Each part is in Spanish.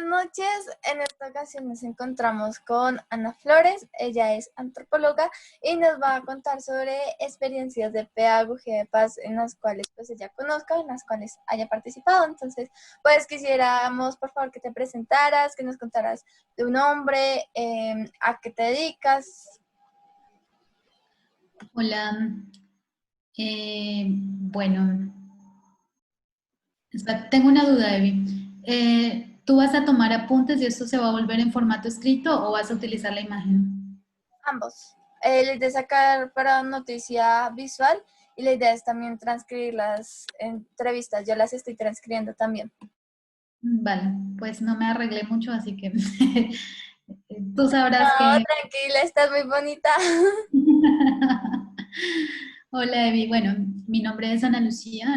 Buenas noches, en esta ocasión nos encontramos con Ana Flores, ella es antropóloga y nos va a contar sobre experiencias de pedagogía de paz en las cuales pues ella conozca, en las cuales haya participado. Entonces, pues quisiéramos por favor que te presentaras, que nos contaras de un nombre, a qué te dedicas. Hola, bueno, tengo una duda, Evi. ¿Tú vas a tomar apuntes y esto se va a volver en formato escrito o vas a utilizar la imagen? Ambos. La idea es sacar para noticia visual y la idea es también transcribir las entrevistas, yo las estoy transcribiendo también. Vale, pues no me arreglé mucho, así que tú sabrás No, que... tranquila, estás muy bonita. Hola, Evi. Bueno, mi nombre es Ana Lucía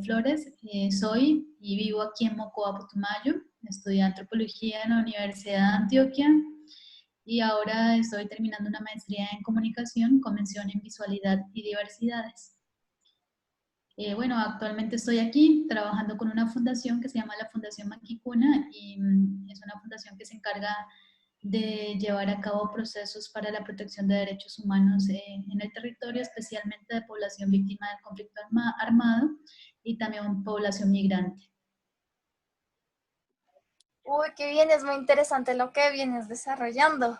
Flores. Soy y vivo aquí en Mocoa, Putumayo. Estudié antropología en la Universidad de Antioquia y ahora estoy terminando una maestría en comunicación con mención en visualidad y diversidades. Bueno, actualmente estoy aquí trabajando con una fundación que se llama la Fundación Maquicuna y es una fundación que se encarga de llevar a cabo procesos para la protección de derechos humanos en el territorio, especialmente de población víctima del conflicto armado y también población migrante. Uy, qué bien, es muy interesante lo que vienes desarrollando.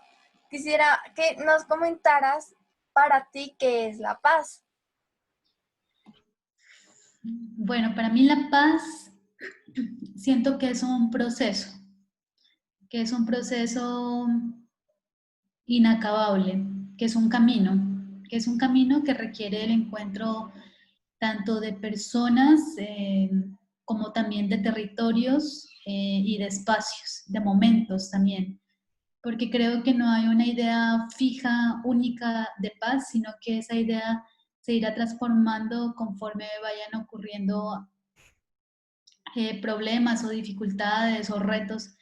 Quisiera que nos comentaras para ti qué es la paz. Bueno, para mí la paz siento que es un proceso inacabable, que es un camino que requiere el encuentro tanto de personas como también de territorios y de espacios, de momentos también, porque creo que no hay una idea fija, única de paz, sino que esa idea se irá transformando conforme vayan ocurriendo problemas o dificultades o retos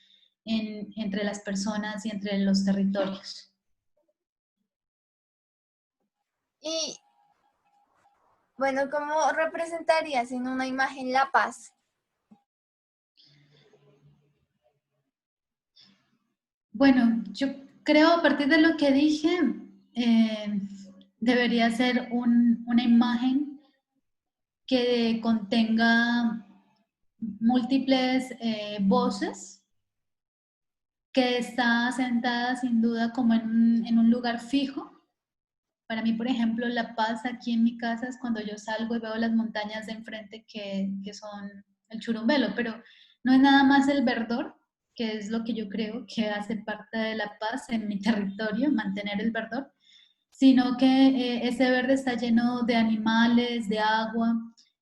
entre las personas y entre los territorios. Y bueno, ¿cómo representarías en una imagen la paz? Bueno, yo creo a partir de lo que dije, eh, debería ser una imagen que contenga múltiples voces, que está sentada sin duda como en un lugar fijo. Para mí, por ejemplo, la paz aquí en mi casa es cuando yo salgo y veo las montañas de enfrente que son el Churumbelo, pero no es nada más el verdor, que es lo que yo creo que hace parte de la paz en mi territorio, mantener el verdor, sino que ese verde está lleno de animales, de agua,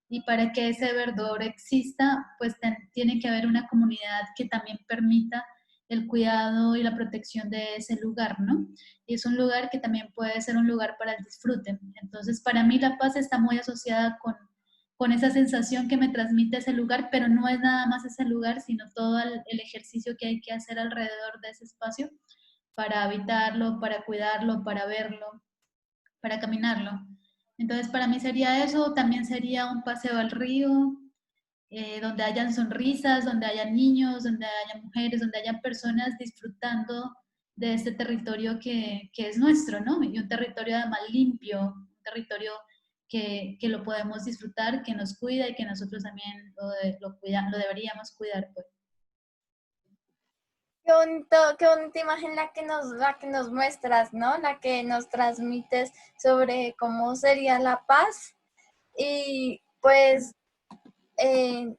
y para que ese verdor exista, pues tiene que haber una comunidad que también permita el cuidado y la protección de ese lugar, ¿no? Y es un lugar que también puede ser un lugar para el disfrute. Entonces, para mí la paz está muy asociada con esa sensación que me transmite ese lugar, pero no es nada más ese lugar, sino todo el ejercicio que hay que hacer alrededor de ese espacio para habitarlo, para cuidarlo, para verlo, para caminarlo. Entonces, para mí sería eso, también sería un paseo al río, donde hayan sonrisas, donde haya niños, donde haya mujeres, donde haya personas disfrutando de este territorio que es nuestro, ¿no? Y un territorio además limpio, un territorio que lo podemos disfrutar, que nos cuida y que nosotros también lo deberíamos cuidar, pues. Qué bonita imagen la que nos muestras, ¿no? La que nos transmites sobre cómo sería la paz. Y pues eh,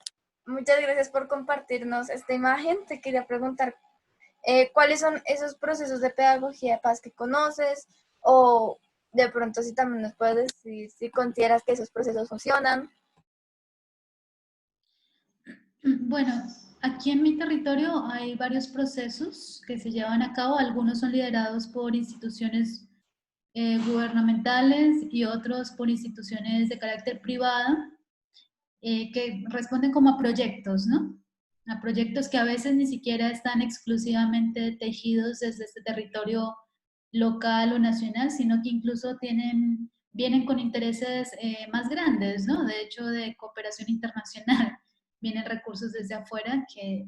muchas gracias por compartirnos esta imagen. Te quería preguntar cuáles son esos procesos de pedagogía de paz que conoces o de pronto si también nos puedes decir si consideras que esos procesos funcionan. Bueno, aquí en mi territorio hay varios procesos que se llevan a cabo. Algunos son liderados por instituciones gubernamentales y otros por instituciones de carácter privado que responden como a proyectos, ¿no? A proyectos que a veces ni siquiera están exclusivamente tejidos desde este territorio local o nacional, sino que incluso vienen con intereses más grandes, ¿no? De hecho, de cooperación internacional. vienen recursos desde afuera que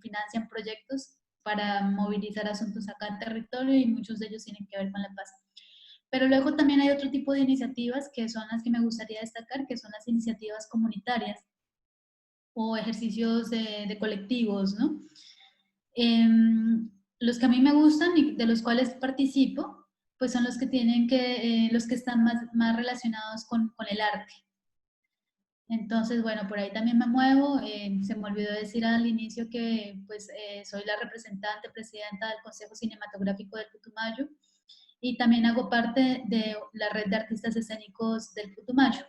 financian proyectos para movilizar asuntos acá en territorio y muchos de ellos tienen que ver con la paz. Pero luego también hay otro tipo de iniciativas que son las que me gustaría destacar, que son las iniciativas comunitarias o ejercicios de colectivos, ¿no? Los que a mí me gustan y de los cuales participo, pues son los que tienen los que están más relacionados con el arte. Entonces, bueno, por ahí también me muevo. Se me olvidó decir al inicio que pues soy la representante, presidenta del Consejo Cinematográfico del Putumayo y también hago parte de la red de artistas escénicos del Putumayo.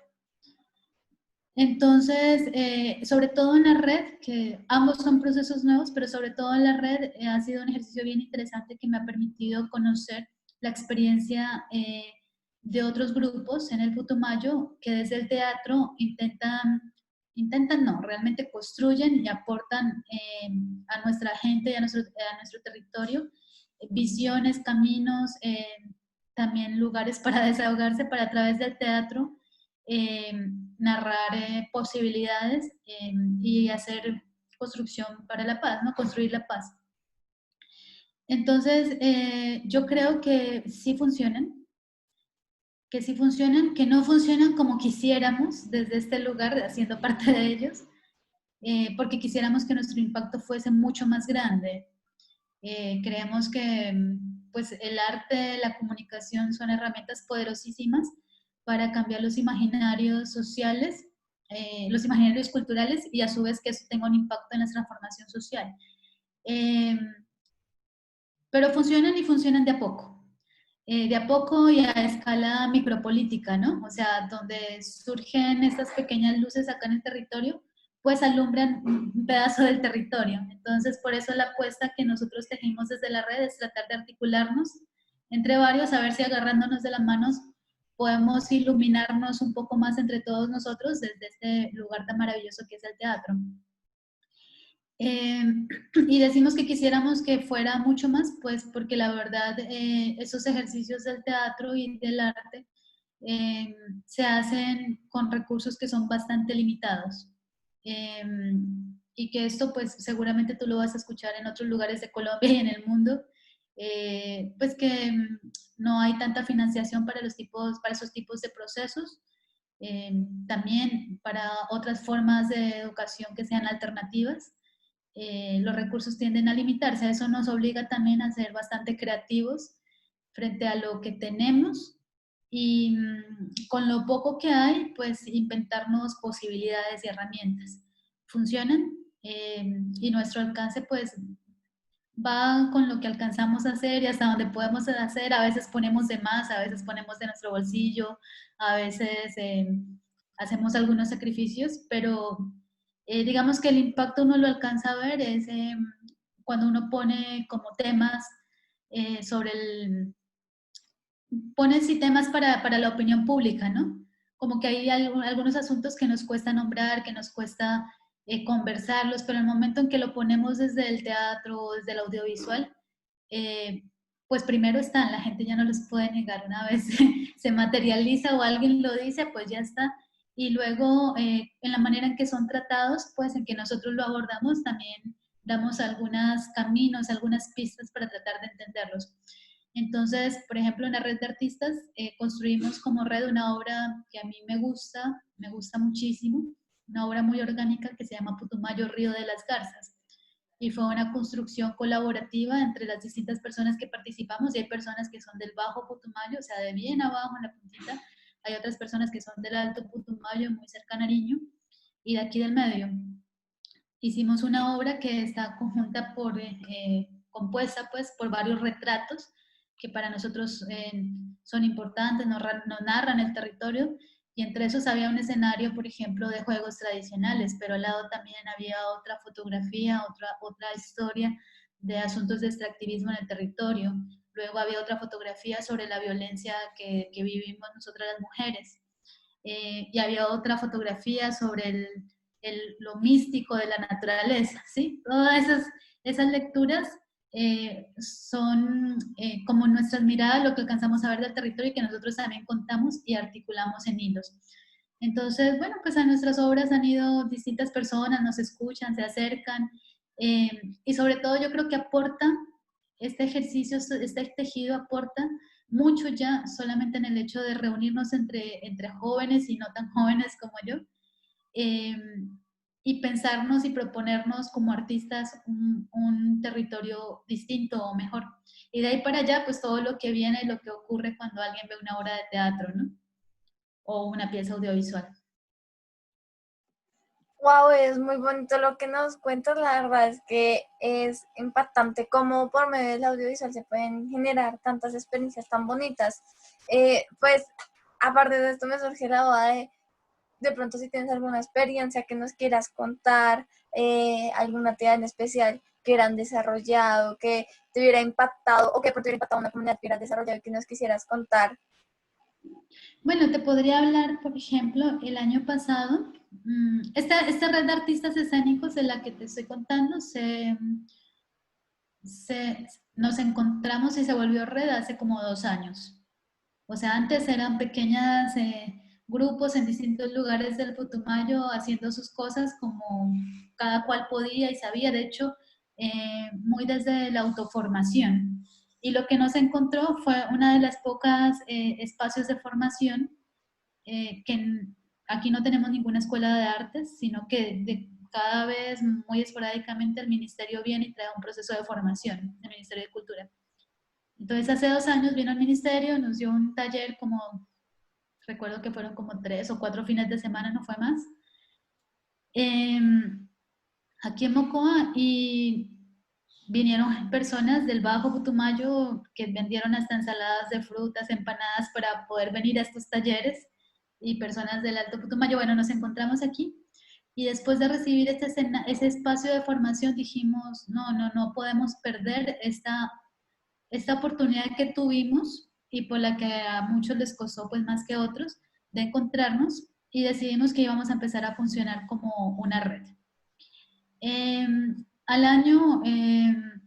Entonces, sobre todo en la red, que ambos son procesos nuevos, pero sobre todo en la red ha sido un ejercicio bien interesante que me ha permitido conocer la experiencia de otros grupos en el Putumayo que desde el teatro intentan no, realmente construyen y aportan a nuestra gente y a nuestro territorio visiones, caminos, también lugares para desahogarse, para a través del teatro narrar posibilidades y hacer construcción para la paz, ¿no? Construir la paz. Entonces, yo creo que sí funcionan, que no funcionan como quisiéramos desde este lugar, haciendo parte de ellos, porque quisiéramos que nuestro impacto fuese mucho más grande. Creemos que pues, el arte, la comunicación son herramientas poderosísimas para cambiar los imaginarios sociales, los imaginarios culturales y a su vez que eso tenga un impacto en la transformación social. Pero funcionan y funcionan de a poco y a escala micropolítica, ¿no? O sea, donde surgen estas pequeñas luces acá en el territorio, pues alumbran un pedazo del territorio. Entonces, por eso la apuesta que nosotros tejimos desde la red es tratar de articularnos entre varios, a ver si agarrándonos de las manos podemos iluminarnos un poco más entre todos nosotros desde este lugar tan maravilloso que es el teatro. Y decimos que quisiéramos que fuera mucho más, pues porque la verdad esos ejercicios del teatro y del arte se hacen con recursos que son bastante limitados. Y que esto pues seguramente tú lo vas a escuchar en otros lugares de Colombia y en el mundo, pues que no hay tanta financiación para esos tipos de procesos. También para otras formas de educación que sean alternativas. Los recursos tienden a limitarse. Eso nos obliga también a ser bastante creativos frente a lo que tenemos y con lo poco que hay, pues inventarnos posibilidades y herramientas. Funcionan y nuestro alcance pues va con lo que alcanzamos a hacer y hasta donde podemos hacer. A veces ponemos de más, a veces ponemos de nuestro bolsillo, a veces hacemos algunos sacrificios, pero digamos que el impacto uno lo alcanza a ver es cuando uno pone como temas sobre pone sí temas para la opinión pública, ¿no? Como que hay algunos asuntos que nos cuesta nombrar, que nos cuesta conversarlos, pero en el momento en que lo ponemos desde el teatro o desde el audiovisual, pues primero están, la gente ya no los puede negar, una vez se materializa o alguien lo dice, pues ya está. Y luego, en la manera en que son tratados, pues en que nosotros lo abordamos, también damos algunos caminos, algunas pistas para tratar de entenderlos. Entonces, por ejemplo, en la red de artistas construimos como red una obra que a mí me gusta muchísimo, una obra muy orgánica que se llama Putumayo, Río de las Garzas. Y fue una construcción colaborativa entre las distintas personas que participamos, y hay personas que son del Bajo Putumayo, o sea, de bien abajo en la puntita, hay otras personas que son del Alto Putumayo, muy cerca a Nariño, y de aquí del medio. Hicimos una obra que está compuesta pues por varios retratos que para nosotros son importantes, nos narran el territorio, y entre esos había un escenario, por ejemplo, de juegos tradicionales, pero al lado también había otra fotografía, otra historia de asuntos de extractivismo en el territorio. Luego había otra fotografía sobre la violencia que vivimos nosotras las mujeres. Y había otra fotografía sobre lo místico de la naturaleza, ¿sí? Todas esas lecturas son como nuestras miradas, lo que alcanzamos a ver del territorio y que nosotros también contamos y articulamos en hilos. Entonces, bueno, pues a nuestras obras han ido distintas personas, nos escuchan, se acercan, eh, y sobre todo yo creo que aporta, este ejercicio, este tejido aporta mucho ya solamente en el hecho de reunirnos entre jóvenes y no tan jóvenes como yo, eh, y pensarnos y proponernos como artistas un territorio distinto o mejor. Y de ahí para allá, pues todo lo que viene y lo que ocurre cuando alguien ve una obra de teatro, ¿no? O una pieza audiovisual. Wow, es muy bonito lo que nos cuentas. La verdad es que es impactante cómo por medio del audiovisual se pueden generar tantas experiencias tan bonitas. Pues, aparte de esto, me surge la duda de pronto si tienes alguna experiencia que nos quieras contar, alguna actividad en especial que hubieran desarrollado, que te hubiera impactado o que por te hubiera impactado una comunidad que hubieras desarrollado y que nos quisieras contar. Bueno, te podría hablar, por ejemplo, el año pasado, esta red de artistas escénicos de la que te estoy contando, se, nos encontramos y se volvió red hace como 2 años. O sea, antes eran pequeñas grupos en distintos lugares del Putumayo haciendo sus cosas como cada cual podía y sabía, de hecho, muy desde la autoformación. Y lo que nos encontró fue una de las pocas espacios de formación aquí no tenemos ninguna escuela de artes, sino que cada vez muy esporádicamente el ministerio viene y trae un proceso de formación, el Ministerio de Cultura. Entonces hace 2 años vino al ministerio, nos dio un taller como, recuerdo que fueron como 3 o 4 fines de semana, no fue más, eh, aquí en Mocoa, y vinieron personas del Bajo Putumayo que vendieron hasta ensaladas de frutas, empanadas para poder venir a estos talleres, y personas del Alto Putumayo. Bueno, nos encontramos aquí y después de recibir ese espacio de formación dijimos, no podemos perder esta oportunidad que tuvimos y por la que a muchos les costó pues más que otros de encontrarnos, y decidimos que íbamos a empezar a funcionar como una red. Eh, Al año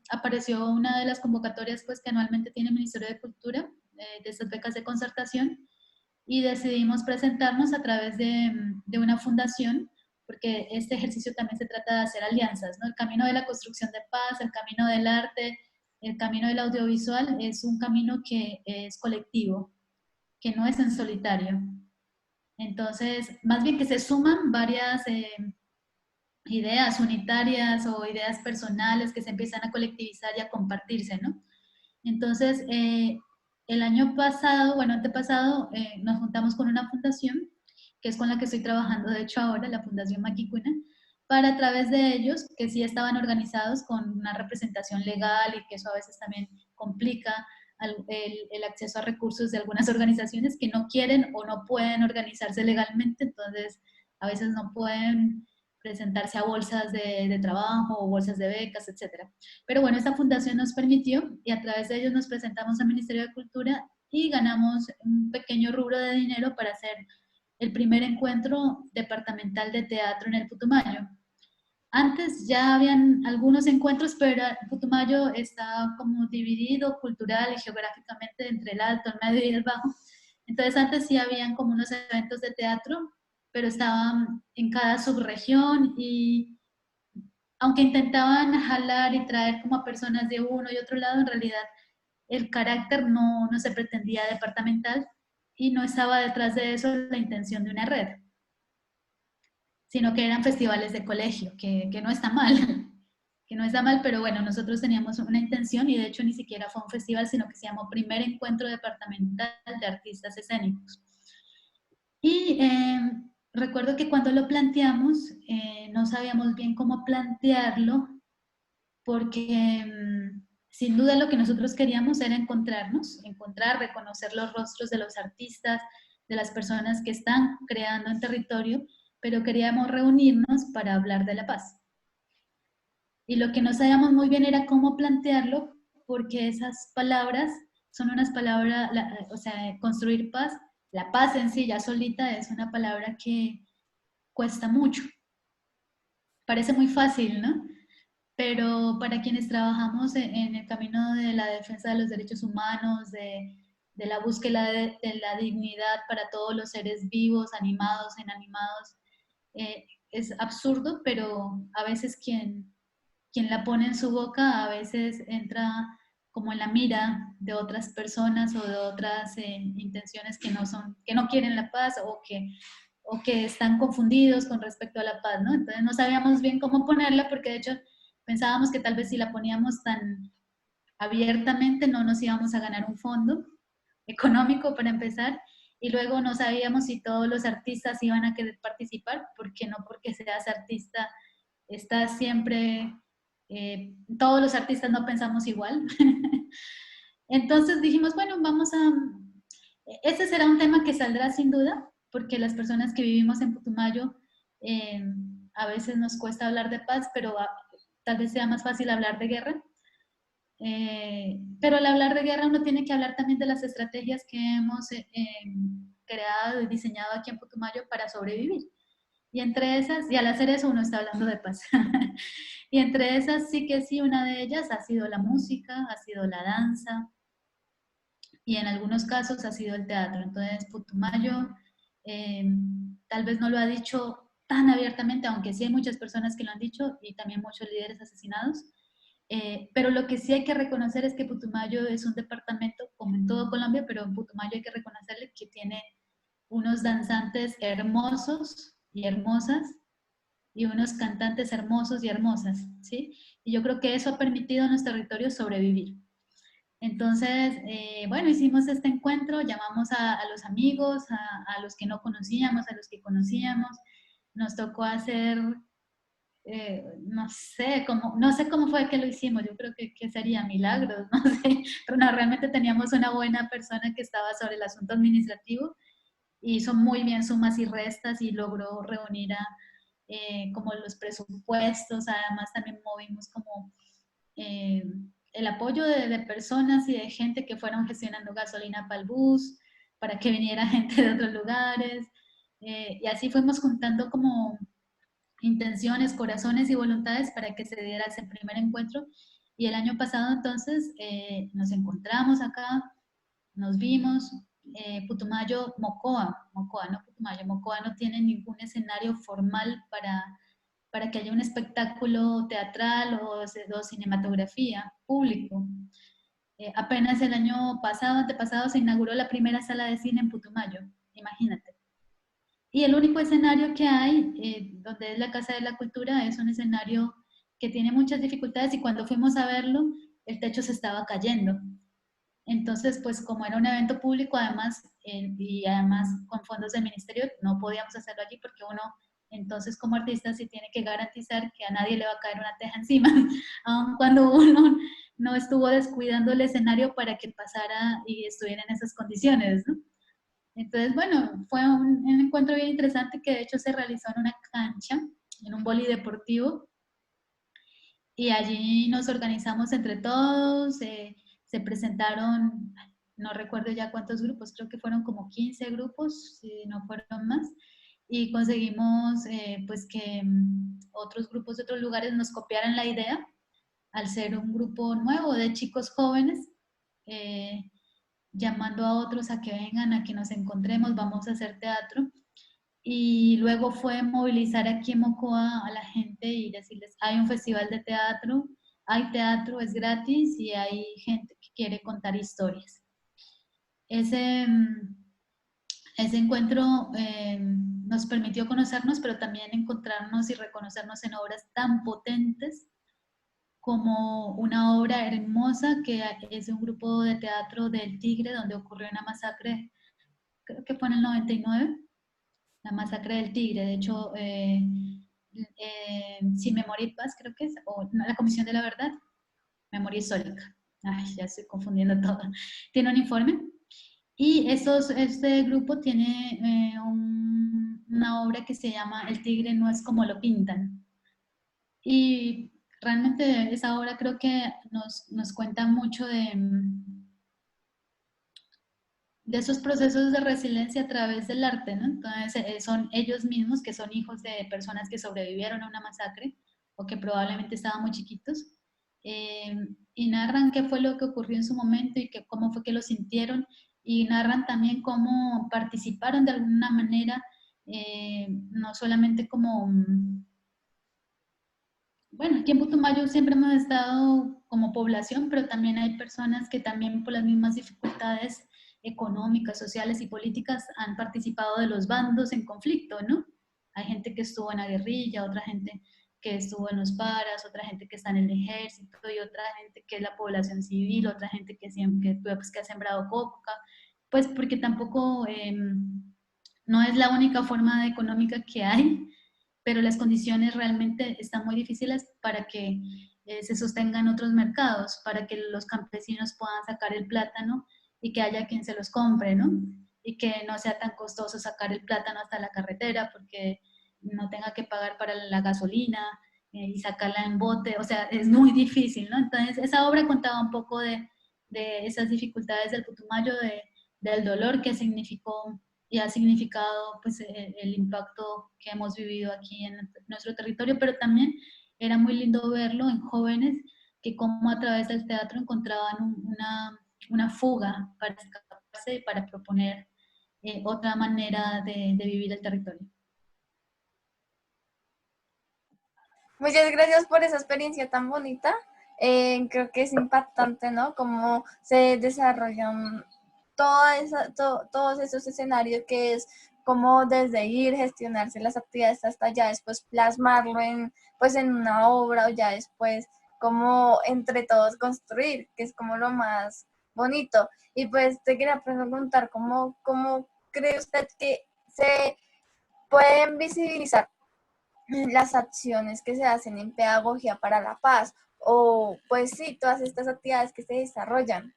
apareció una de las convocatorias pues, que anualmente tiene el Ministerio de Cultura, de estas becas de concertación, y decidimos presentarnos a través de una fundación, porque este ejercicio también se trata de hacer alianzas, ¿no? El camino de la construcción de paz, el camino del arte, el camino del audiovisual es un camino que es colectivo, que no es en solitario. Entonces, más bien que se suman varias ideas unitarias o ideas personales que se empiezan a colectivizar y a compartirse, ¿no? Entonces, el año pasado, bueno, antepasado, nos juntamos con una fundación, que es con la que estoy trabajando, de hecho ahora, la Fundación Maquicuna, para a través de ellos, que sí estaban organizados con una representación legal y que eso a veces también complica el acceso a recursos de algunas organizaciones que no quieren o no pueden organizarse legalmente, entonces a veces no pueden presentarse a bolsas de trabajo o bolsas de becas, etcétera. Pero bueno, esta fundación nos permitió y a través de ellos nos presentamos al Ministerio de Cultura y ganamos un pequeño rubro de dinero para hacer el primer encuentro departamental de teatro en el Putumayo. Antes ya habían algunos encuentros, pero Putumayo está como dividido cultural y geográficamente entre el alto, el medio y el bajo. Entonces antes sí habían como unos eventos de teatro, pero estaban en cada subregión, y aunque intentaban jalar y traer como a personas de uno y otro lado, en realidad el carácter no se pretendía departamental y no estaba detrás de eso la intención de una red, sino que eran festivales de colegio, que no está mal, que no está mal, pero bueno, nosotros teníamos una intención y de hecho ni siquiera fue un festival, sino que se llamó Primer Encuentro Departamental de Artistas Escénicos. Y recuerdo que cuando lo planteamos, no sabíamos bien cómo plantearlo, porque sin duda lo que nosotros queríamos era encontrar, reconocer los rostros de los artistas, de las personas que están creando en territorio, pero queríamos reunirnos para hablar de la paz. Y lo que no sabíamos muy bien era cómo plantearlo, porque esas palabras son unas palabras, o sea, construir paz, la paz en sí ya solita es una palabra que cuesta mucho. Parece muy fácil, ¿no? Pero para quienes trabajamos en el camino de la defensa de los derechos humanos, la búsqueda de la dignidad para todos los seres vivos, animados, inanimados, es absurdo, pero a veces quien la pone en su boca a veces entra como en la mira de otras personas o de otras intenciones que no quieren la paz o que están confundidos con respecto a la paz, ¿no? Entonces no sabíamos bien cómo ponerla porque de hecho pensábamos que tal vez si la poníamos tan abiertamente no nos íbamos a ganar un fondo económico para empezar, y luego no sabíamos si todos los artistas iban a querer participar, porque no porque seas artista estás siempre, todos los artistas no pensamos igual. Entonces dijimos, bueno, ese será un tema que saldrá sin duda, porque las personas que vivimos en Putumayo, a veces nos cuesta hablar de paz, pero tal vez sea más fácil hablar de guerra. Pero al hablar de guerra uno tiene que hablar también de las estrategias que hemos creado y diseñado aquí en Putumayo para sobrevivir. Y entre esas, y al hacer eso uno está hablando de paz. Y entre esas sí que sí, una de ellas ha sido la música, ha sido la danza, y en algunos casos ha sido el teatro. Entonces Putumayo tal vez no lo ha dicho tan abiertamente, aunque sí hay muchas personas que lo han dicho y también muchos líderes asesinados. Pero lo que sí hay que reconocer es que Putumayo es un departamento, como en todo Colombia, pero en Putumayo hay que reconocerle que tiene unos danzantes hermosos y hermosas y unos cantantes hermosos y hermosas, ¿sí? Y yo creo que eso ha permitido a nuestro territorio sobrevivir. Entonces, bueno, hicimos este encuentro, llamamos a los amigos, a los que no conocíamos, a los que conocíamos, nos tocó hacer no sé cómo fue que lo hicimos, yo creo que sería milagros, no sé, pero no, realmente teníamos una buena persona que estaba sobre el asunto administrativo, hizo muy bien sumas y restas y logró reunir como los presupuestos, además también movimos como eh, el apoyo de personas y de gente que fueron gestionando gasolina para el bus, para que viniera gente de otros lugares, y así fuimos juntando como intenciones, corazones y voluntades para que se diera ese primer encuentro. Y el año pasado entonces nos encontramos acá, nos vimos, Putumayo, Mocoa no tiene ningún escenario formal para que haya un espectáculo teatral o cinematografía público. Apenas el año pasado, antepasado, se inauguró la primera sala de cine en Putumayo, imagínate. Y el único escenario que hay, donde es la Casa de la Cultura, es un escenario que tiene muchas dificultades y cuando fuimos a verlo, el techo se estaba cayendo. Entonces, pues como era un evento público, además, y además con fondos del ministerio, no podíamos hacerlo allí porque uno, entonces como artista, sí tiene que garantizar que a nadie le va a caer una teja encima, aun cuando uno no estuvo descuidando el escenario para que pasara y estuviera en esas condiciones, ¿no? Entonces, bueno, fue un encuentro bien interesante que de hecho se realizó en una cancha, en un polideportivo, y allí nos organizamos entre todos, se presentaron, no recuerdo ya cuántos grupos, creo que fueron como 15 grupos, si no fueron más, y conseguimos pues que otros grupos de otros lugares nos copiaran la idea, al ser un grupo nuevo de chicos jóvenes, llamando a otros a que vengan, a que nos encontremos, vamos a hacer teatro. Y luego fue movilizar aquí en Mocoa a la gente y decirles, hay un festival de teatro, hay teatro, es gratis y hay gente que quiere contar historias. Ese, ese encuentro nos permitió conocernos, pero también encontrarnos y reconocernos en obras tan potentes como una obra hermosa que es un grupo de teatro del Tigre, donde ocurrió una masacre, creo que fue en el 99, la masacre del Tigre. De hecho, Sin Memoria y Paz, creo que es, o no, la Comisión de la Verdad, Memoria Histórica. Ay, ya estoy confundiendo todo. Tiene un informe. Y este grupo tiene una obra que se llama El Tigre no es como lo pintan. Y realmente esa obra creo que nos cuenta mucho de esos procesos de resiliencia a través del arte, ¿no? Entonces son ellos mismos que son hijos de personas que sobrevivieron a una masacre o que probablemente estaban muy chiquitos, y narran qué fue lo que ocurrió en su momento y cómo fue que lo sintieron y narran también cómo participaron de alguna manera, no solamente como, bueno, aquí en Putumayo siempre hemos estado como población, pero también hay personas que también por las mismas dificultades económicas, sociales y políticas han participado de los bandos en conflicto, ¿no? Hay gente que estuvo en la guerrilla, otra gente que estuvo en los paras, otra gente que está en el ejército y otra gente que es la población civil, otra gente que, siempre, pues, que ha sembrado coca, pues porque tampoco no es la única forma económica que hay, pero las condiciones realmente están muy difíciles para que se sostengan otros mercados, para que los campesinos puedan sacar el plátano y que haya quien se los compre, ¿no? Y que no sea tan costoso sacar el plátano hasta la carretera porque no tenga que pagar para la gasolina y sacarla en bote, o sea, es muy difícil, ¿no? Entonces, esa obra contaba un poco de esas dificultades del Putumayo, del dolor que significó y ha significado pues el impacto que hemos vivido aquí en nuestro territorio, pero también era muy lindo verlo en jóvenes que como a través del teatro encontraban una fuga para escaparse y para proponer otra manera de vivir el territorio. Muchas gracias por esa experiencia tan bonita. Creo que es impactante, ¿no? Cómo se desarrollan todos esos escenarios que es como desde ir, gestionarse las actividades hasta ya después plasmarlo en, pues en una obra o ya después como entre todos construir, que es como lo más bonito. Y pues te quería preguntar, ¿cómo cree usted que se pueden visibilizar las acciones que se hacen en pedagogía para la paz o pues sí, todas estas actividades que se desarrollan?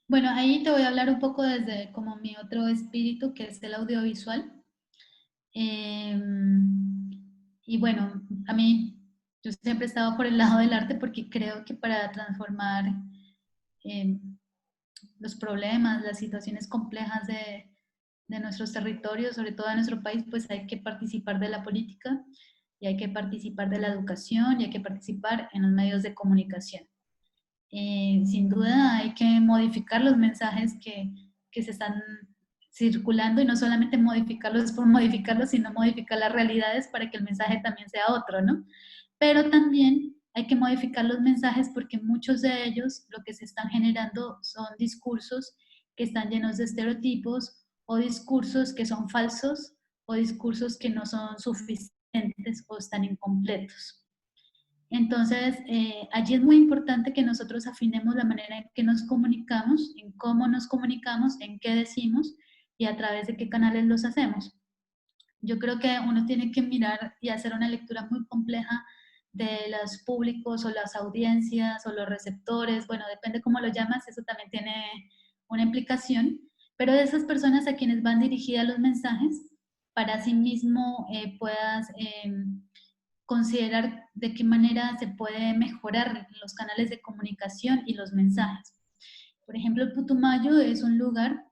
Bueno, ahí te voy a hablar un poco desde como mi otro espíritu, que es el audiovisual. Eh, y bueno, a mí, yo siempre he estado por el lado del arte porque creo que para transformar eh, los problemas, las situaciones complejas de nuestros territorios, sobre todo de nuestro país, pues hay que participar de la política y hay que participar de la educación y hay que participar en los medios de comunicación. Sin duda hay que modificar los mensajes que se están circulando y no solamente modificarlos por modificarlos, sino modificar las realidades para que el mensaje también sea otro, ¿no? Pero también hay que modificar los mensajes porque muchos de ellos lo que se están generando son discursos que están llenos de estereotipos o discursos que son falsos o discursos que no son suficientes o están incompletos. Entonces, allí es muy importante que nosotros afinemos la manera en que nos comunicamos, en cómo nos comunicamos, en qué decimos y a través de qué canales los hacemos. Yo creo que uno tiene que mirar y hacer una lectura muy compleja de los públicos o las audiencias o los receptores, bueno, depende cómo lo llamas, eso también tiene una implicación, pero de esas personas a quienes van dirigidas los mensajes, para sí mismo puedas considerar de qué manera se puede mejorar los canales de comunicación y los mensajes. Por ejemplo, el Putumayo es un lugar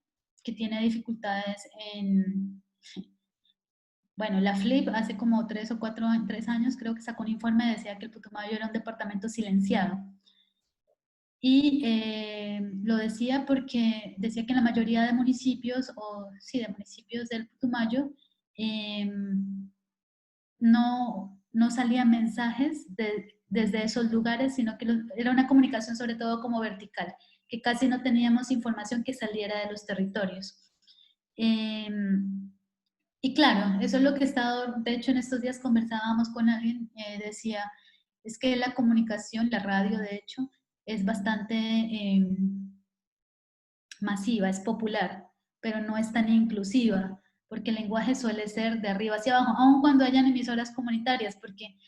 que tiene dificultades en, bueno, la FLIP hace como 3 años creo que sacó un informe, decía que el Putumayo era un departamento silenciado. Y lo decía porque decía que en la mayoría de municipios, o sí, de municipios del Putumayo, no salían mensajes desde esos lugares, sino que era una comunicación sobre todo como vertical, que casi no teníamos información que saliera de los territorios. Y claro, eso es lo que he estado, de hecho en estos días conversábamos con alguien, decía, es que la comunicación, la radio de hecho, es bastante masiva, es popular, pero no es tan inclusiva, porque el lenguaje suele ser de arriba hacia abajo, aun cuando hayan emisoras comunitarias, porque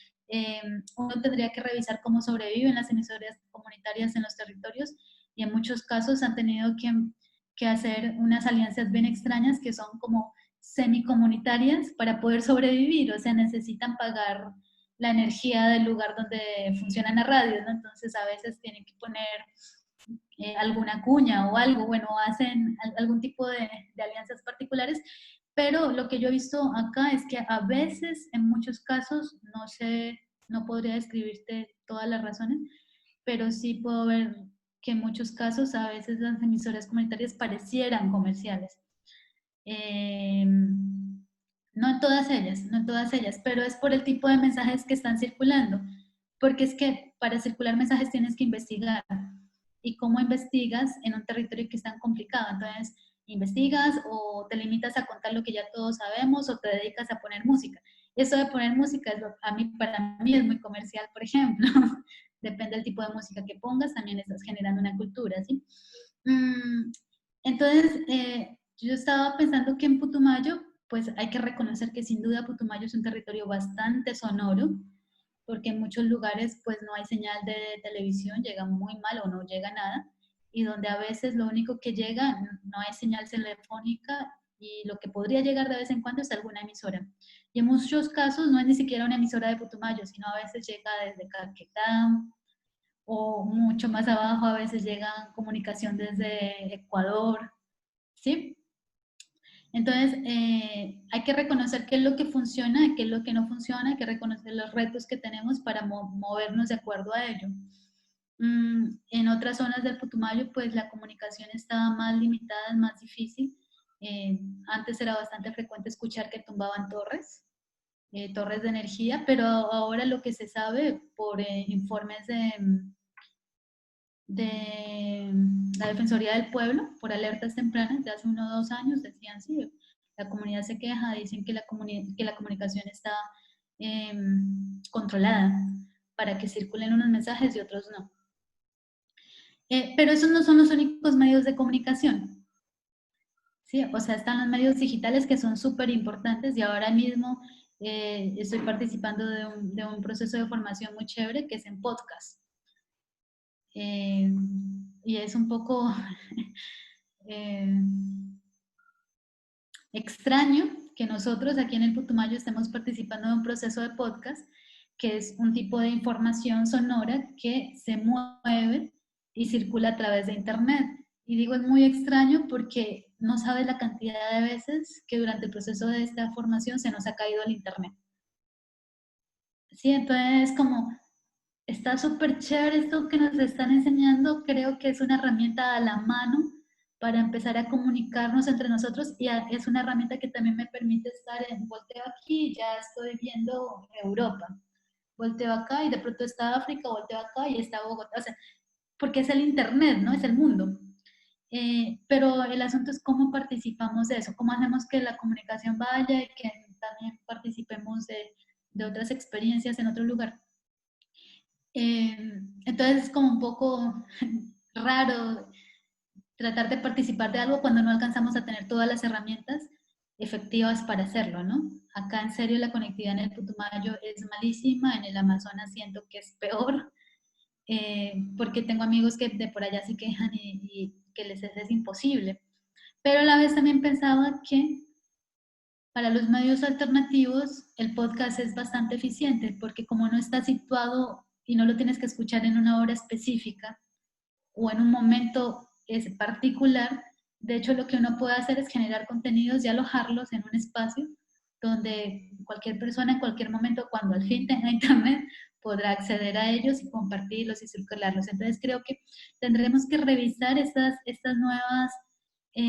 uno tendría que revisar cómo sobreviven las emisoras comunitarias en los territorios y en muchos casos han tenido que hacer unas alianzas bien extrañas que son como semicomunitarias para poder sobrevivir, o sea, necesitan pagar la energía del lugar donde funcionan las radios, ¿no? Entonces a veces tienen que poner alguna cuña o algo, bueno, hacen algún tipo de alianzas particulares, pero lo que yo he visto acá es que a veces, en muchos casos, no sé, no podría describirte todas las razones, pero sí puedo ver que en muchos casos a veces las emisoras comunitarias parecieran comerciales. No en todas ellas, pero es por el tipo de mensajes que están circulando, porque es que para circular mensajes tienes que investigar, y cómo investigas en un territorio que es tan complicado. Entonces, investigas o te limitas a contar lo que ya todos sabemos o te dedicas a poner música. Eso de poner música para mí es muy comercial, por ejemplo. Depende del tipo de música que pongas, también estás generando una cultura, ¿sí? Entonces, yo estaba pensando que en Putumayo, pues hay que reconocer que sin duda Putumayo es un territorio bastante sonoro, porque en muchos lugares pues no hay señal de televisión, llega muy mal o no llega nada, y donde a veces lo único que llega, no hay señal telefónica, y lo que podría llegar de vez en cuando es alguna emisora. Y en muchos casos no es ni siquiera una emisora de Putumayo, sino a veces llega desde Caquetá, o mucho más abajo a veces llega comunicación desde Ecuador, ¿sí? Entonces, hay que reconocer qué es lo que funciona y qué es lo que no funciona, hay que reconocer los retos que tenemos para movernos de acuerdo a ello. En otras zonas del Putumayo, pues la comunicación estaba más limitada, más difícil. Antes era bastante frecuente escuchar que tumbaban torres de energía, pero ahora lo que se sabe por informes de la Defensoría del Pueblo, por alertas tempranas de hace 1 o 2 años, decían, sí, la comunidad se queja, dicen que la comunicación está controlada para que circulen unos mensajes y otros no. Pero esos no son los únicos medios de comunicación, ¿sí? O sea, están los medios digitales que son súper importantes, y ahora mismo estoy participando de un proceso de formación muy chévere que es en podcast. Y es un poco extraño que nosotros aquí en el Putumayo estemos participando de un proceso de podcast, que es un tipo de información sonora que se mueve y circula a través de internet. Y digo, es muy extraño porque no sabes la cantidad de veces que durante el proceso de esta formación se nos ha caído el internet. Sí, entonces como está súper chévere esto que nos están enseñando, creo que es una herramienta a la mano para empezar a comunicarnos entre nosotros, y es una herramienta que también me permite estar en volteo aquí, ya estoy viendo Europa, volteo acá y de pronto está África, volteo acá y está Bogotá, o sea, porque es el internet, ¿no? Es el mundo. Pero el asunto es cómo participamos de eso, cómo hacemos que la comunicación vaya y que también participemos de otras experiencias en otro lugar. Entonces es como un poco raro tratar de participar de algo cuando no alcanzamos a tener todas las herramientas efectivas para hacerlo, ¿no? Acá en serio la conectividad en el Putumayo es malísima, en el Amazonas siento que es peor, porque tengo amigos que de por allá se quejan y que les es imposible. Pero a la vez también pensaba que para los medios alternativos el podcast es bastante eficiente, porque como no está situado y no lo tienes que escuchar en una hora específica o en un momento particular, de hecho lo que uno puede hacer es generar contenidos y alojarlos en un espacio donde cualquier persona en cualquier momento, cuando al fin tenga internet, podrá acceder a ellos y compartirlos y circularlos. Entonces creo que tendremos que revisar estas nuevas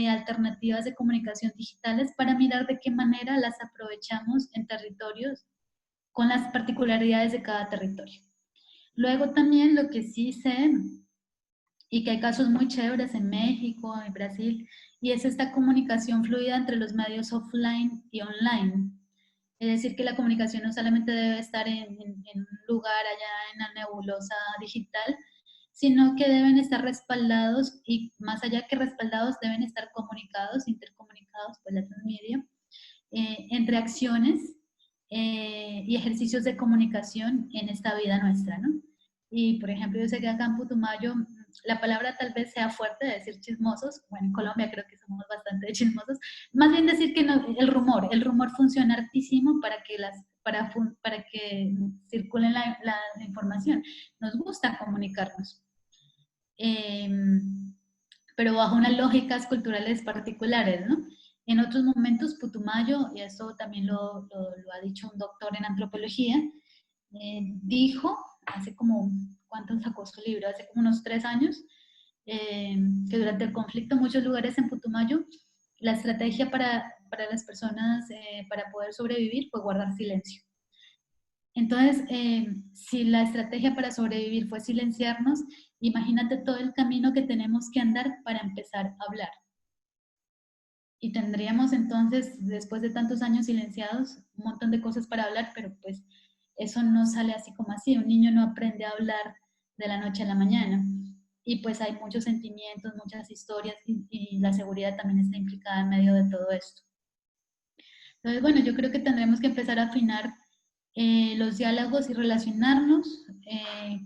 alternativas de comunicación digitales para mirar de qué manera las aprovechamos en territorios con las particularidades de cada territorio. Luego también lo que sí sé, y que hay casos muy chéveres en México, en Brasil, y es esta comunicación fluida entre los medios offline y online. Es decir, que la comunicación no solamente debe estar en un lugar allá en la nebulosa digital, sino que deben estar respaldados, y más allá que respaldados, deben estar comunicados, intercomunicados por la transmedia, entre acciones y ejercicios de comunicación en esta vida nuestra, ¿no? Y, por ejemplo, yo sé que acá en Putumayo la palabra tal vez sea fuerte, decir chismosos, bueno, en Colombia creo que somos bastante chismosos, más bien decir que no, el rumor funciona hartísimo para que circule la información. Nos gusta comunicarnos, pero bajo unas lógicas culturales particulares, ¿no? En otros momentos, Putumayo, y esto también lo ha dicho un doctor en antropología, dijo, hace como, ¿cuánto sacó su libro? Hace como unos 3 años, que durante el conflicto en muchos lugares en Putumayo, la estrategia para las personas para poder sobrevivir fue guardar silencio. Entonces, si la estrategia para sobrevivir fue silenciarnos, imagínate todo el camino que tenemos que andar para empezar a hablar. Y tendríamos entonces, después de tantos años silenciados, un montón de cosas para hablar, pero pues eso no sale así como así. Un niño no aprende a hablar de la noche a la mañana. Y pues hay muchos sentimientos, muchas historias y la seguridad también está implicada en medio de todo esto. Entonces, bueno, yo creo que tendremos que empezar a afinar los diálogos y relacionarnos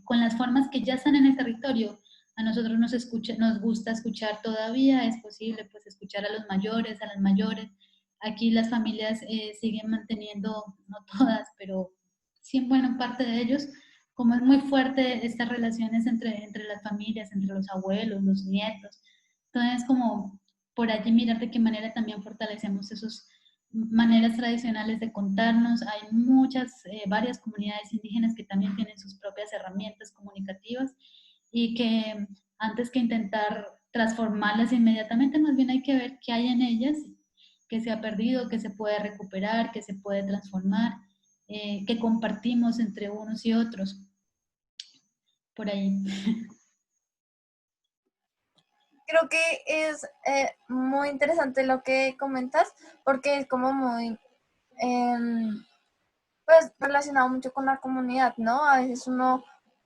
con las formas que ya están en el territorio. A nosotros nos gusta escuchar todavía, es posible pues escuchar a los mayores, a las mayores. Aquí las familias siguen manteniendo, no todas, pero sí en buena parte de ellos, como es muy fuerte estas relaciones entre las familias, entre los abuelos, los nietos. Entonces, como por allí mirar de qué manera también fortalecemos esos maneras tradicionales de contarnos. Hay varias comunidades indígenas que también tienen sus propias herramientas comunicativas y que antes que intentar transformarlas inmediatamente, más bien hay que ver qué hay en ellas, que se ha perdido, que se puede recuperar, que se puede transformar, que compartimos entre unos y otros. Por ahí. Creo que es muy interesante lo que comentas, porque es como muy, pues, relacionado mucho con la comunidad, ¿no? A veces uno,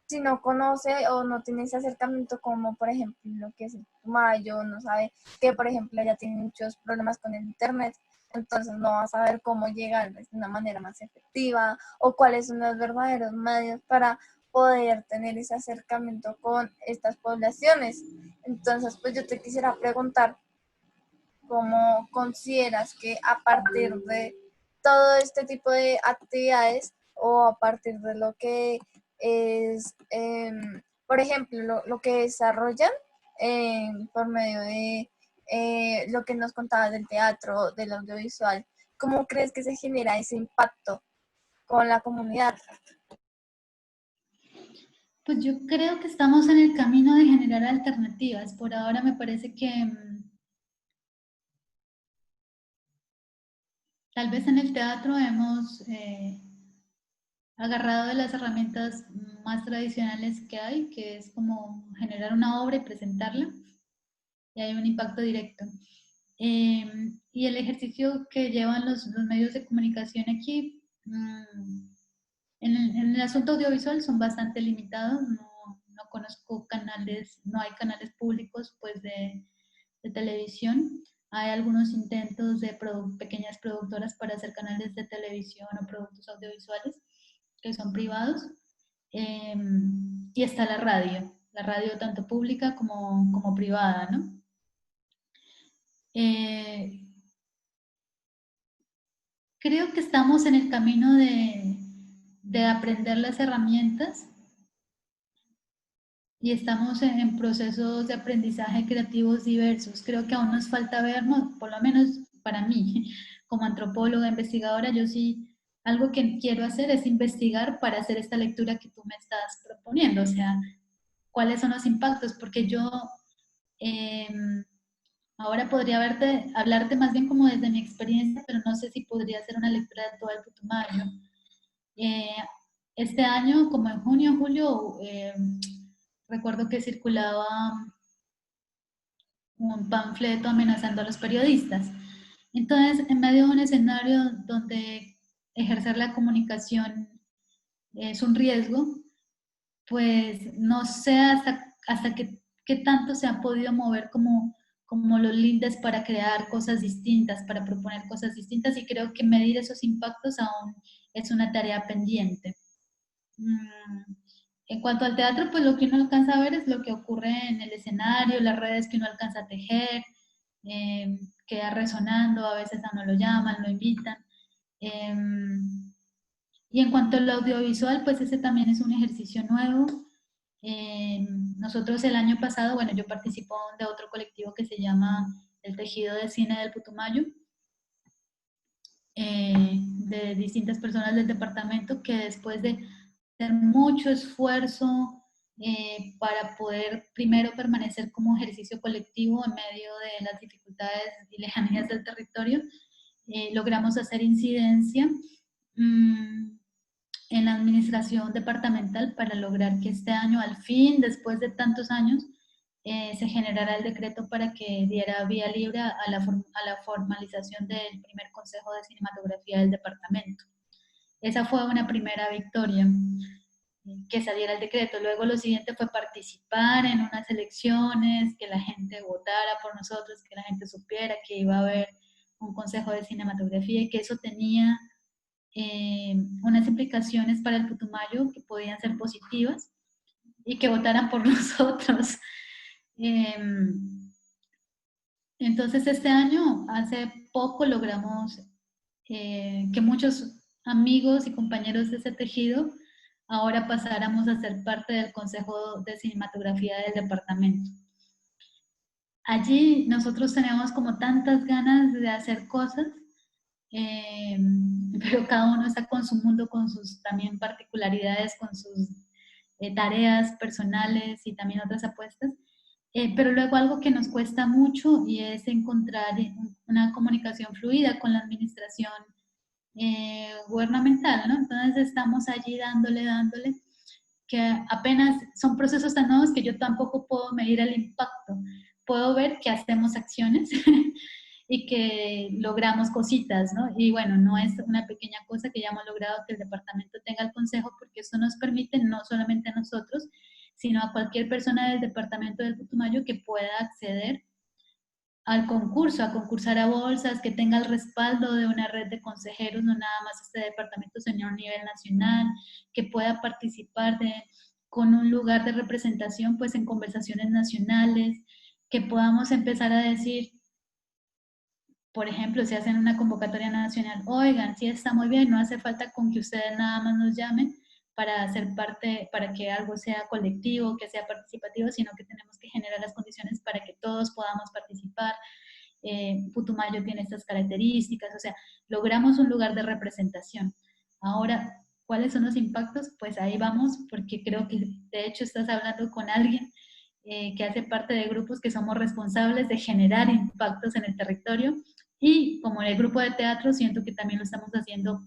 si no conoce o no tiene ese acercamiento, como por ejemplo lo que es el Mayo, no sabe que, por ejemplo, ella tiene muchos problemas con el Internet, entonces no va a saber cómo llegar de una manera más efectiva o cuáles son los verdaderos medios para poder tener ese acercamiento con estas poblaciones. Entonces, pues yo te quisiera preguntar, ¿cómo consideras que a partir de todo este tipo de actividades o a partir de lo que es, por ejemplo, lo que desarrollan por medio de lo que nos contabas del teatro, del audiovisual, cómo crees que se genera ese impacto con la comunidad? Pues yo creo que estamos en el camino de generar alternativas. Por ahora me parece que tal vez en el teatro hemos agarrado de las herramientas más tradicionales que hay, que es como generar una obra y presentarla, y hay un impacto directo. Y el ejercicio que llevan los medios de comunicación aquí, en el asunto audiovisual son bastante limitados, no conozco canales, no hay canales públicos pues de televisión. Hay algunos intentos de pequeñas productoras para hacer canales de televisión o productos audiovisuales que son privados. Y está la radio tanto pública como privada, ¿no? Creo que estamos en el camino de aprender las herramientas y estamos en procesos de aprendizaje creativos diversos. Creo que aún nos falta vernos, por lo menos para mí, como antropóloga, investigadora, yo sí, algo que quiero hacer es investigar para hacer esta lectura que tú me estás proponiendo, o sea, cuáles son los impactos, porque yo ahora podría hablarte más bien como desde mi experiencia, pero no sé si podría hacer una lectura de todo el Putumayo. Este año, como en junio, julio, recuerdo que circulaba un panfleto amenazando a los periodistas. Entonces, en medio de un escenario donde ejercer la comunicación es un riesgo, pues no sé hasta qué tanto se ha podido mover como los lindes para crear cosas distintas, para proponer cosas distintas, y creo que medir esos impactos aún es una tarea pendiente. En cuanto al teatro, pues lo que uno alcanza a ver es lo que ocurre en el escenario, las redes que uno alcanza a tejer, queda resonando, a veces a uno lo llaman, lo invitan. Y en cuanto al audiovisual, pues ese también es un ejercicio nuevo. Nosotros el año pasado, bueno, yo participo de otro colectivo que se llama El Tejido de Cine del Putumayo, de distintas personas del departamento que después de hacer mucho esfuerzo, para poder primero permanecer como ejercicio colectivo en medio de las dificultades y lejanías del territorio. Logramos hacer incidencia en la administración departamental para lograr que este año, al fin, después de tantos años, se generara el decreto para que diera vía libre a la formalización del primer Consejo de Cinematografía del departamento. Esa fue una primera victoria, que saliera el decreto. Luego lo siguiente fue participar en unas elecciones, que la gente votara por nosotros, que la gente supiera que iba a haber un Consejo de Cinematografía y que eso tenía unas implicaciones para el Putumayo que podían ser positivas y que votaran por nosotros. Entonces este año, hace poco, logramos que muchos amigos y compañeros de ese tejido ahora pasáramos a ser parte del Consejo de Cinematografía del departamento. Allí nosotros tenemos como tantas ganas de hacer cosas, pero cada uno está con su mundo, con sus también particularidades, con sus tareas personales y también otras apuestas. Pero luego algo que nos cuesta mucho y es encontrar una comunicación fluida con la administración gubernamental, ¿no? Entonces estamos allí dándole, que apenas son procesos tan nuevos que yo tampoco puedo medir el impacto. Puedo ver que hacemos acciones y que logramos cositas, ¿no? Y bueno, no es una pequeña cosa que ya hemos logrado que el departamento tenga el consejo, porque esto nos permite no solamente a nosotros, sino a cualquier persona del departamento del Putumayo que pueda acceder al concurso, a concursar a bolsas, que tenga el respaldo de una red de consejeros, no nada más este departamento, sino a nivel nacional, que pueda participar con un lugar de representación pues en conversaciones nacionales, que podamos empezar a decir, por ejemplo, si hacen una convocatoria nacional, oigan, sí está muy bien, no hace falta con que ustedes nada más nos llamen para hacer parte, para que algo sea colectivo, que sea participativo, sino que tenemos que generar las condiciones para que todos podamos participar. Putumayo tiene estas características, o sea, logramos un lugar de representación. Ahora, ¿cuáles son los impactos? Pues ahí vamos, porque creo que de hecho estás hablando con alguien que hace parte de grupos que somos responsables de generar impactos en el territorio, y como en el grupo de teatro siento que también lo estamos haciendo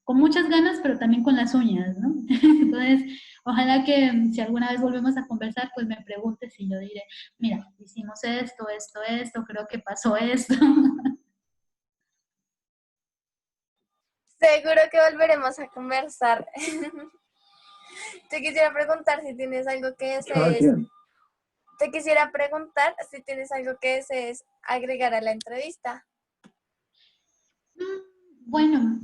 con muchas ganas, pero también con las uñas, ¿no? Entonces, ojalá que si alguna vez volvemos a conversar, pues me preguntes y yo diré, mira, hicimos esto, creo que pasó esto. Seguro que volveremos a conversar. Te quisiera preguntar si tienes algo que desees. Te quisiera preguntar si tienes algo que desees agregar a la entrevista. Bueno,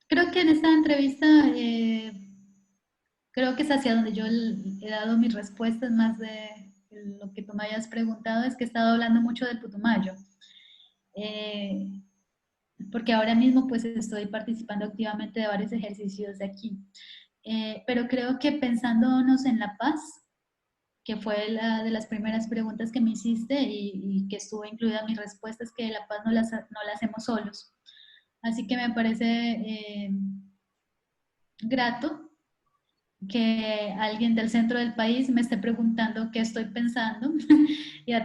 creo que en esta entrevista creo que es hacia donde yo he dado mis respuestas, más de lo que tú me hayas preguntado, es que he estado hablando mucho del Putumayo. Porque ahora mismo pues estoy participando activamente de varios ejercicios de aquí. Pero creo que pensándonos en la paz, que fue la de las primeras preguntas que me hiciste y que estuvo incluida en mis respuestas, que la paz no la hacemos solos. Así que me parece grato que alguien del centro del país me esté preguntando qué estoy pensando,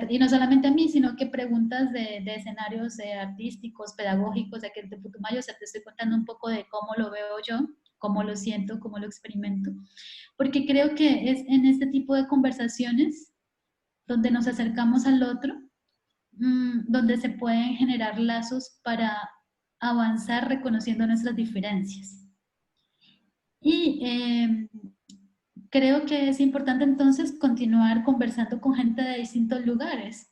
y no solamente a mí, sino que preguntas de escenarios artísticos, pedagógicos de aquí de Putumayo. O sea, te estoy contando un poco de cómo lo veo yo, cómo lo siento, cómo lo experimento, porque creo que es en este tipo de conversaciones donde nos acercamos al otro, donde se pueden generar lazos para avanzar reconociendo nuestras diferencias. Y creo que es importante entonces continuar conversando con gente de distintos lugares.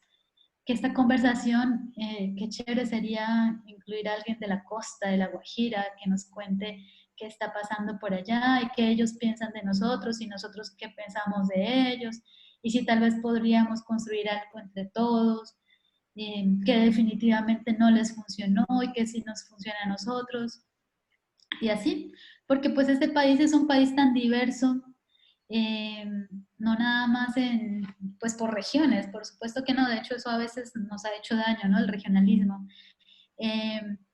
Que esta conversación, qué chévere sería incluir a alguien de la costa, de La Guajira, que nos cuente qué está pasando por allá y qué ellos piensan de nosotros y nosotros qué pensamos de ellos, y si tal vez podríamos construir algo entre todos, que definitivamente no les funcionó y que sí nos funciona a nosotros, y así, porque pues este país es un país tan diverso, eh, no nada más pues por regiones, por supuesto que no, de hecho eso a veces nos ha hecho daño, ¿no? El regionalismo,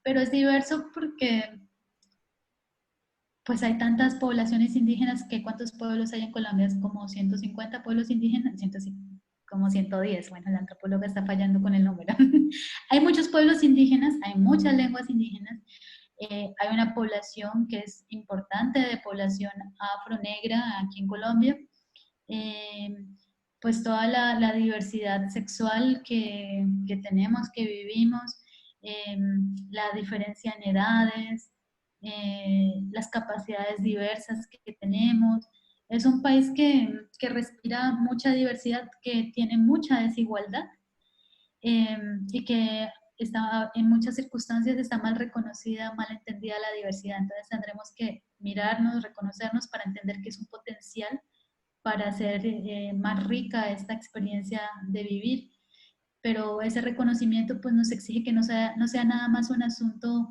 pero es diverso pues hay tantas poblaciones indígenas que ¿cuántos pueblos hay en Colombia? Es como 150 pueblos indígenas, como 110, bueno, la antropóloga está fallando con el número. Hay muchos pueblos indígenas, hay muchas lenguas indígenas, hay una población que es importante de población afro-negra aquí en Colombia, eh, pues toda la diversidad sexual que tenemos, que vivimos, la diferencia en edades, las capacidades diversas que tenemos. Es un país que respira mucha diversidad, que tiene mucha desigualdad y que está, en muchas circunstancias está mal reconocida, mal entendida la diversidad. Entonces tendremos que mirarnos, reconocernos para entender que es un potencial para hacer más rica esta experiencia de vivir. Pero ese reconocimiento pues nos exige que no sea nada más un asunto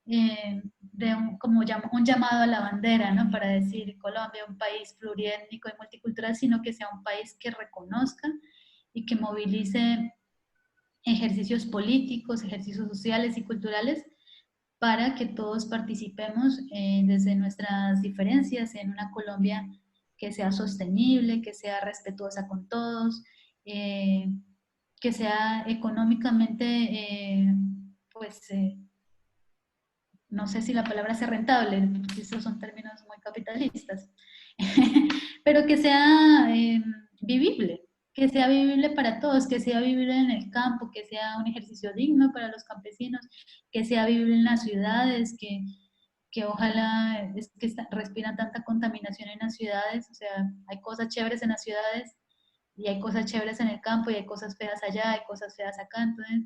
de como un llamado a la bandera, ¿no? Para decir Colombia, un país pluriétnico y multicultural, sino que sea un país que reconozca y que movilice ejercicios políticos, ejercicios sociales y culturales para que todos participemos desde nuestras diferencias en una Colombia que sea sostenible, que sea respetuosa con todos, que sea económicamente, pues, no sé si la palabra sea rentable, esos son términos muy capitalistas, pero que sea vivible para todos, que sea vivible en el campo, que sea un ejercicio digno para los campesinos, que sea vivible en las ciudades, que ojalá, es que respiran tanta contaminación en las ciudades, o sea, hay cosas chéveres en las ciudades y hay cosas chéveres en el campo y hay cosas feas allá, hay cosas feas acá, entonces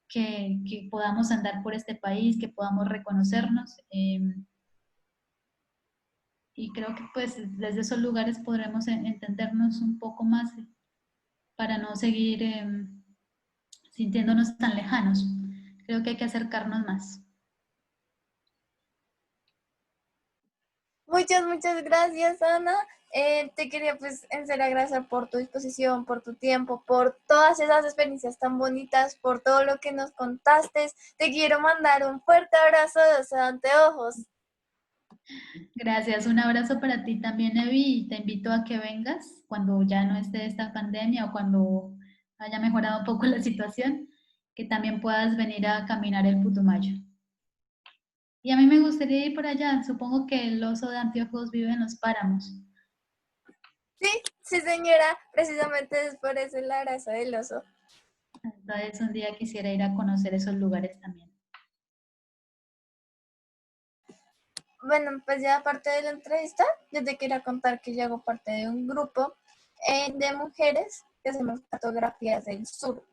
que podamos andar por este país, que podamos reconocernos y creo que pues desde esos lugares podremos entendernos un poco más para no seguir sintiéndonos tan lejanos. Creo que hay que acercarnos más. Muchas gracias, Ana. Te quería pues en serio agradecer por tu disposición, por tu tiempo, por todas esas experiencias tan bonitas, por todo lo que nos contaste. Te quiero mandar un fuerte abrazo de anteojos. Gracias, un abrazo para ti también, Evi, y te invito a que vengas cuando ya no esté esta pandemia o cuando haya mejorado un poco la situación, que también puedas venir a caminar el Putumayo. Y a mí me gustaría ir por allá, supongo que el oso de anteojos vive en los páramos. Sí, señora, precisamente es por eso el abrazo del oso. Entonces un día quisiera ir a conocer esos lugares también. Bueno, pues ya aparte de la entrevista, yo te quería contar que yo hago parte de un grupo de mujeres que hacemos cartografías del sur,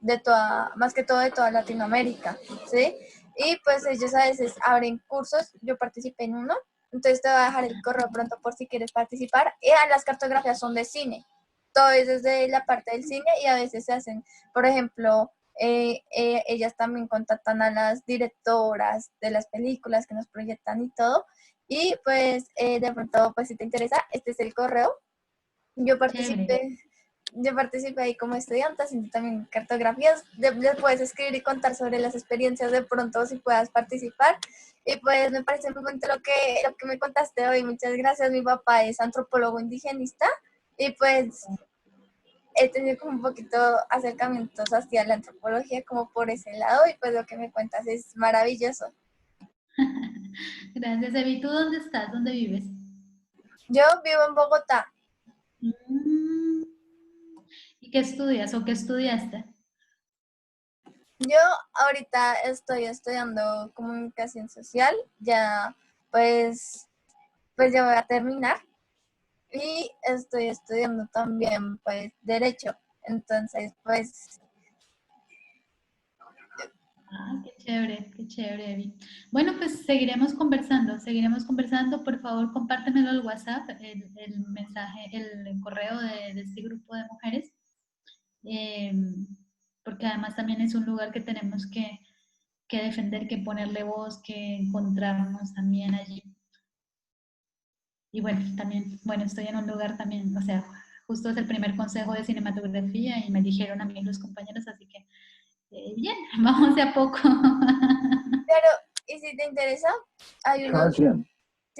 más que todo de toda Latinoamérica, ¿sí? Y pues ellos a veces abren cursos, yo participé en uno, entonces te voy a dejar el correo pronto por si quieres participar. Y las cartografías son de cine, todo es desde la parte del cine y a veces se hacen, por ejemplo, ellas también contactan a las directoras de las películas que nos proyectan y todo. Y pues de pronto, pues si te interesa, este es el correo. Yo Chévere. participé, yo participé ahí como estudiante, haciendo también cartografías. Les puedes escribir y contar sobre las experiencias de pronto si puedas participar. Y pues me parece muy bonito lo que me contaste hoy. Muchas gracias. Mi papá es antropólogo indigenista y pues he tenido como un poquito acercamientos hacia la antropología como por ese lado y pues lo que me cuentas es maravilloso. Gracias, Evi. ¿Tú dónde estás? ¿Dónde vives? Yo vivo en Bogotá. Mm. ¿Y qué estudias o qué estudiaste? Yo ahorita estoy estudiando comunicación social, ya pues, pues ya voy a terminar y estoy estudiando también pues derecho. Entonces, pues Ah, qué chévere, Evi. Bueno, pues seguiremos conversando, seguiremos conversando. Por favor, compártemelo al WhatsApp, el mensaje, el correo de este grupo de mujeres, eh, porque además también es un lugar que tenemos que defender, que ponerle voz, que encontrarnos también allí. Y bueno, también, bueno, estoy en un lugar también, o sea, justo es el primer consejo de cinematografía y me dijeron a mí los compañeros, así que bien, vamos de a poco. pero, y si te interesa, hay unos,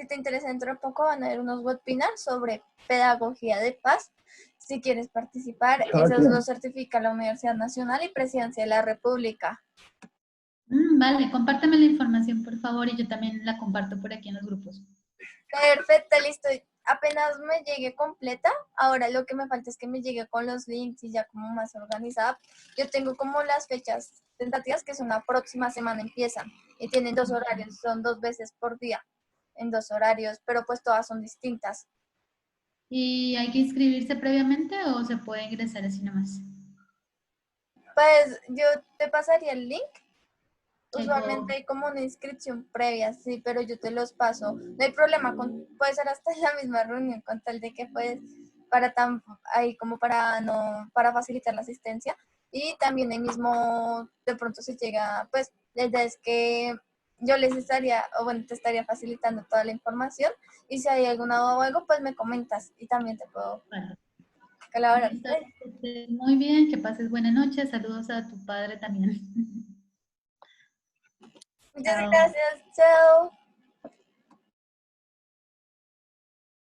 si te interesa, dentro de poco van a haber unos webinars sobre pedagogía de paz. Si quieres participar, esos los certifica la Universidad Nacional y Presidencia de la República. Vale, compárteme la información, por favor, y yo también la comparto por aquí en los grupos. Perfecto, listo. Apenas me llegue completa, ahora lo que me falta es que me llegue con los links y ya como más organizada. Yo tengo como las fechas tentativas, que son la próxima semana empiezan y tienen 2 horarios, son 2 veces por día en 2 horarios, pero pues todas son distintas. ¿Y hay que inscribirse previamente o se puede ingresar así nomás? Pues yo te pasaría el link. Usualmente Tengo... hay como una inscripción previa, sí, pero yo te los paso. No hay problema, puede ser hasta en la misma reunión, con tal de que puedes, ahí como para no, para facilitar la asistencia. Y también ahí mismo, de pronto se llega, pues, la idea es que yo les estaría, o bueno, te estaría facilitando toda la información. Y si hay alguna duda o algo, pues me comentas y también te puedo Bueno, colaborar. listo, que estés muy bien, que pases buena noche. Saludos a tu padre también. Muchas Chao. gracias, chao.